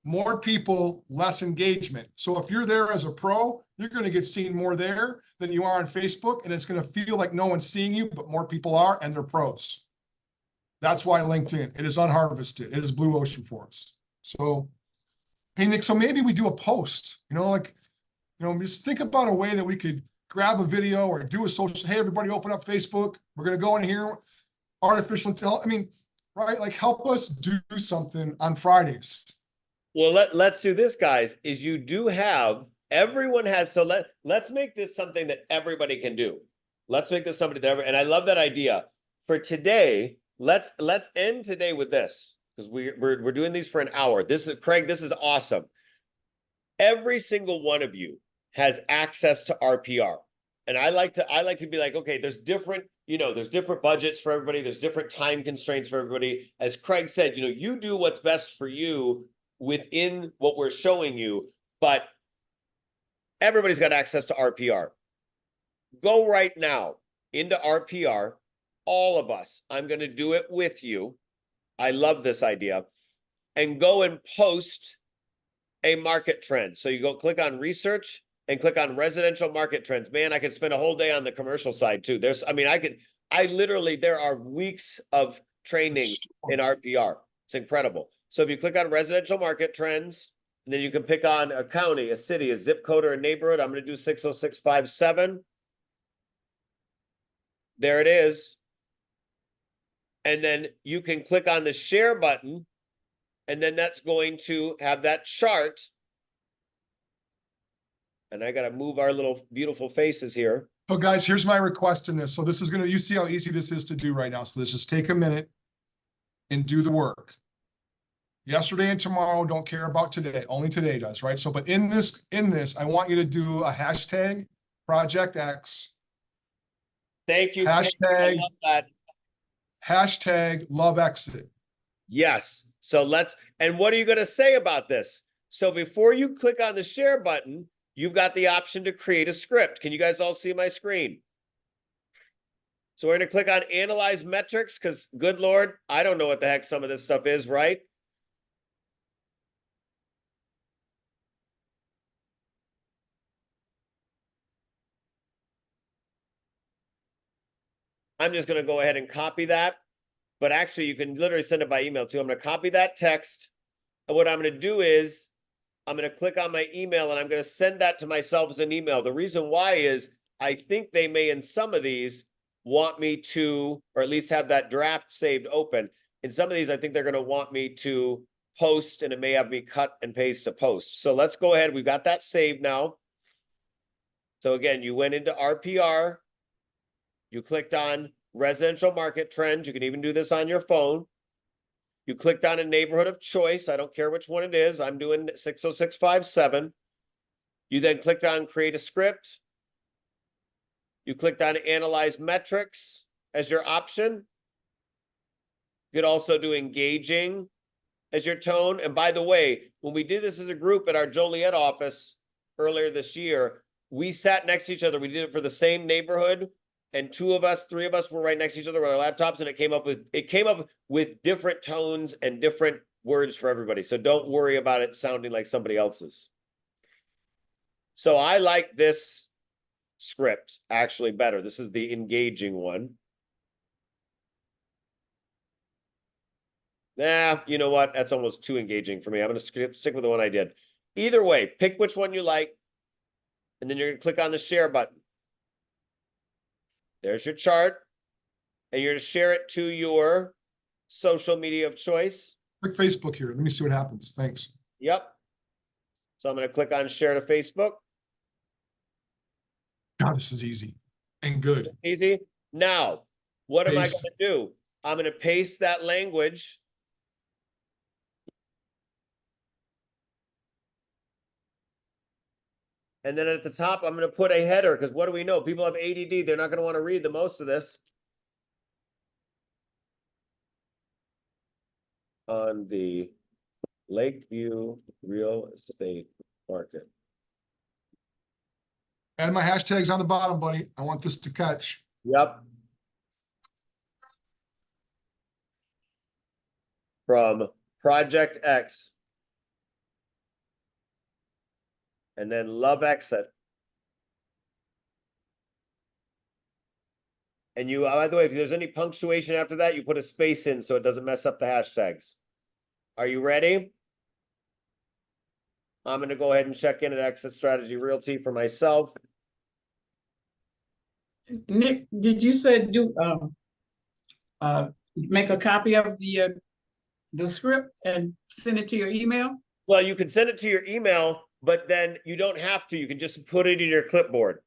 More people, less engagement. So if you're there as a pro, you're going to get seen more there than you are on Facebook, and it's going to feel like no one's seeing you, but more people are, and they're pros. That's why LinkedIn, it is unharvested. It is blue ocean for us. So, hey, Nick, so maybe we do a post, just think about a way that we could grab a video or do a social, hey, everybody open up Facebook. We're going to go in here, artificial intelligence. Right? Like, help us do something on Fridays. Well, let's do this, guys, is you do have, everyone has, so let's make this something that everybody can do. Let's make this something that and I love that idea. For today, let's end today with this, because we're doing these for an hour. This is, Craig, this is awesome. Every single one of you has access to RPR. And I like to be like, okay, there's different budgets for everybody. There's different time constraints for everybody. As Craig said, you do what's best for you within what we're showing you, but everybody's got access to RPR. Go right now into RPR, all of us. I'm going to do it with you. I love this idea. And go and post a market trend. So you go click on research and click on residential market trends. Man, I could spend a whole day on the commercial side too. There are weeks of training in RPR. It's incredible. So if you click on residential market trends, and then you can pick on a county, a city, a zip code, or a neighborhood. I'm going to do 60657. There it is. And then you can click on the share button, and then that's going to have that chart. And I got to move our little beautiful faces here. So guys, here's my request in this. So this is gonna, you see how easy this is to do right now. So let's just take a minute and do the work. Yesterday and tomorrow don't care about today, only today does, right? So, but in this, I want you to do a hashtag Project X, Thank you. Kate. I hashtag, love that. hashtag love exit. Yes. So and what are you going to say about this? So before you click on the share button, you've got the option to create a script. Can you guys all see my screen? So we're going to click on analyze metrics because good Lord, I don't know what the heck some of this stuff is, right? I'm just going to go ahead and copy that. But actually, you can literally send it by email too. I'm going to copy that text. And what I'm going to do is I'm going to click on my email and I'm going to send that to myself as an email. The reason why is I think they may in some of these want me to, or at least have that draft saved open. In some of these, I think they're going to want me to post and it may have me cut and paste a post. So let's go ahead. We've got that saved now. So again, you went into RPR. You clicked on residential market trends. You can even do this on your phone. You clicked on a neighborhood of choice. I don't care which one it is. I'm doing 60657. You then clicked on create a script. You clicked on analyze metrics as your option. You could also do engaging as your tone. And by the way, when we did this as a group at our Joliet office earlier this year, we sat next to each other. We did it for the same neighborhood. And three of us were right next to each other with our laptops, and it came up with different tones and different words for everybody. So don't worry about it sounding like somebody else's. So I like this script actually better. This is the engaging one. Nah, you know what? That's almost too engaging for me. I'm going to stick with the one I did. Either way, pick which one you like, and then you're going to click on the share button. There's your chart, and you're going to share it to your social media of choice. Click Facebook here. Let me see what happens. Thanks. Yep. So I'm going to click on share to Facebook. God, this is easy and good. Easy. Now, what am I going Paste. to do? I'm going to paste that language. And then at the top, I'm going to put a header because what do we know? People have ADD. They're not going to want to read the most of this. On the Lakeview real estate market. Add my hashtags on the bottom, buddy. I want this to catch. Yep. From Project X. And then love exit. And you, by the way, if there's any punctuation after that, you put a space in so it doesn't mess up the hashtags. Are you ready? I'm going to go ahead and check in at Exit Strategy Realty for myself. Nick, did you say make a copy of the script and send it to your email? Well, you can send it to your email, but then you don't have to. You can just put it in your clipboard.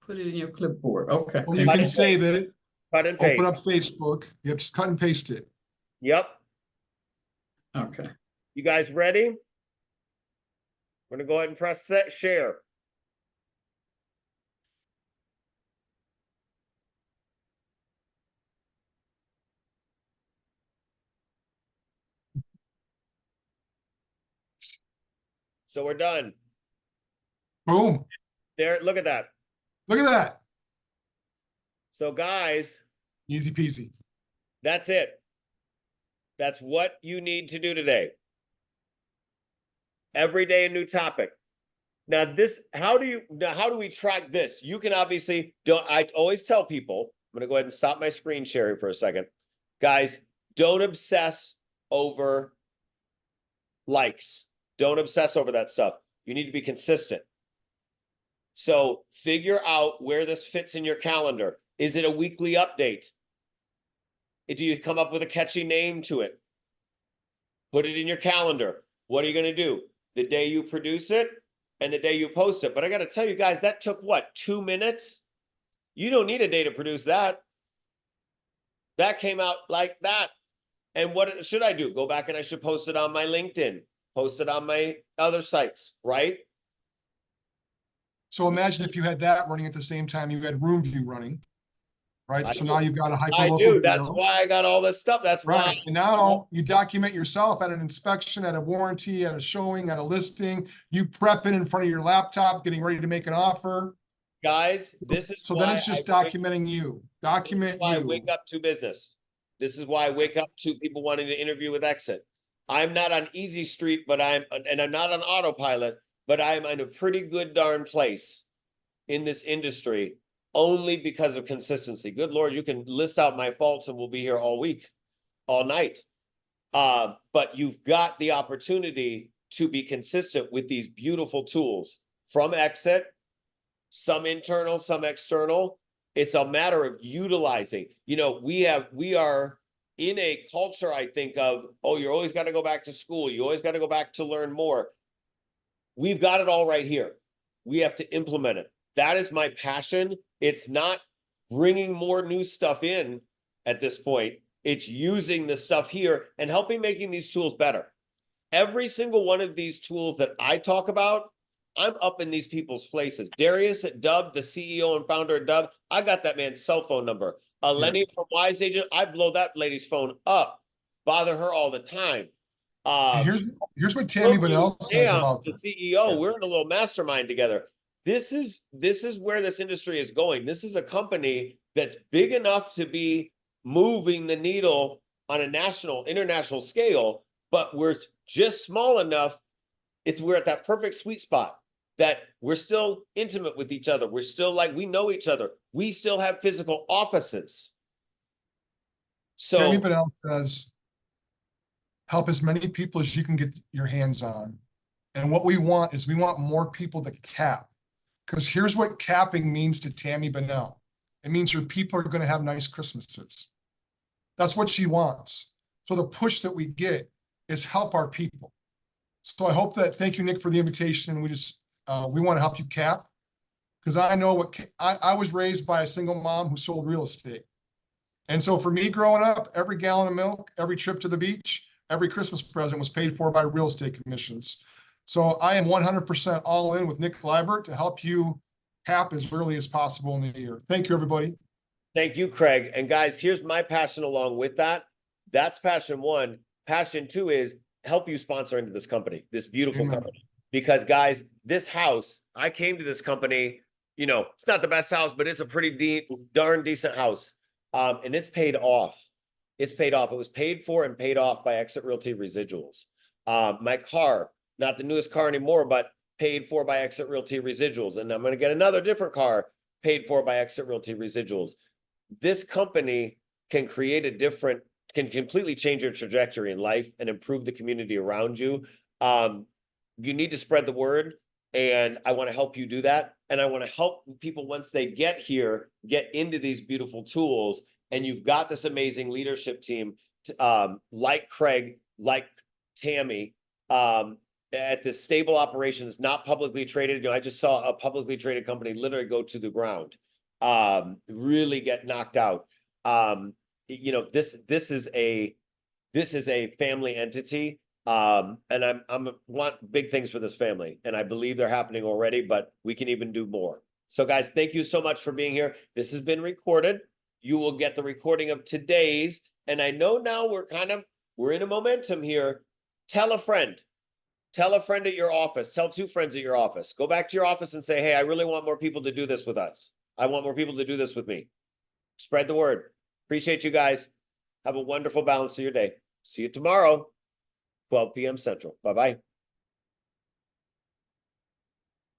Put it in your clipboard. Okay. Or you can save it. Cut and paste. Open up Facebook. Yep, just cut and paste it. Yep. Okay. You guys ready? We're going to go ahead and press set share. So we're done. Boom. There, look at that. Look at that. So guys, Easy peasy. that's it. That's what you need to do today. Every day a new topic. Now how do we track this? You can obviously I always tell people, I'm going to go ahead and stop my screen sharing for a second. Guys, don't obsess over likes. Don't obsess over that stuff. You need to be consistent. So figure out where this fits in your calendar. Is it a weekly update? Do you come up with a catchy name to it? Put it in your calendar. What are you going to do? The day you produce it and the day you post it. But I got to tell you guys, that took what, 2 minutes? You don't need a day to produce that. That came out like that. And what should I do? Go back and I should post it on my LinkedIn, post it on my other sites, right? So imagine if you had that running at the same time you had Room View running, right? I So do. now you've got a hyper I local do. That's video. why I got all this stuff. That's why. Right, and now you document yourself at an inspection, at a warranty, at a showing, at a listing. You prep it in front of your laptop, getting ready to make an offer. Guys, this is So why then it's just I wake- documenting you, this is document why I you. wake up to business. This is why I wake up to people wanting to interview with Exit. I'm not on easy street, but I'm not on autopilot, but I'm in a pretty good darn place in this industry only because of consistency. Good Lord, you can list out my faults and we'll be here all week, all night. But you've got the opportunity to be consistent with these beautiful tools from Exit, some internal, some external. It's a matter of utilizing. You know, we are in a culture, I think, of, oh, you always got to go back to school. You always got to go back to learn more. We've got it all right here. We have to implement it. That is my passion. It's not bringing more new stuff in at this point. It's using the stuff here and helping making these tools better. Every single one of these tools that I talk about, I'm up in these people's places. Darius at Dubb, the CEO and founder of Dubb, I got that man's cell phone number. Lenny from Wise Agent, I blow that lady's phone up, bother her all the time. And here's what Tammy Bunnell says about the that. CEO, Yeah. we're in a little mastermind together. This is where this industry is going. This is a company that's big enough to be moving the needle on a national, international scale, but we're just small enough. We're at that perfect sweet spot that we're still intimate with each other. We're still like, we know each other. We still have physical offices. Tammy So Bunnell says, help as many people as you can get your hands on. And what we want is we want more people to cap. Because here's what capping means to Tammy Bunnell. It means your people are going to have nice Christmases. That's what she wants. So the push that we get is help our people. So I hope that, thank you, Nick, for the invitation. We want to help you cap. Because I know what, I was raised by a single mom who sold real estate. And so for me growing up, every gallon of milk, every trip to the beach, every Christmas present was paid for by real estate commissions. So I am 100% all in with Nick Liebert to help you cap as early as possible in the year. Thank you, everybody. thank you, Craig. And guys, here's my passion along with that. That's passion one. Passion two is help you sponsor into this company, this beautiful Amen. company. Because guys, this house, I came to this company, you know, it's not the best house, but it's a pretty darn decent house. And it's paid off. It's paid off. It was paid for and paid off by Exit Realty residuals. My car, not the newest car anymore, but paid for by Exit Realty residuals. And I'm going to get another different car paid for by Exit Realty residuals. This company can create can completely change your trajectory in life and improve the community around you. You need to spread the word, and I want to help you do that. And I want to help people once they get here, get into these beautiful tools. And you've got this amazing leadership team, like Craig, like Tammy, at this stable operation that's not publicly traded. You know, I just saw a publicly traded company literally go to the ground, really get knocked out. You know, this is a family entity. And I'm want big things for this family, and I believe they're happening already, but we can even do more. So guys, thank you so much for being here. This has been recorded. You will get the recording of today's, and I know now we're in a momentum here. Tell a friend at your office, tell 2 friends at your office, go back to your office and say, hey, I really want more people to do this with us. I want more people to do this with me. Spread the word. Appreciate you guys. Have a wonderful balance of your day. See you tomorrow. 12 p.m. Central. Bye-bye.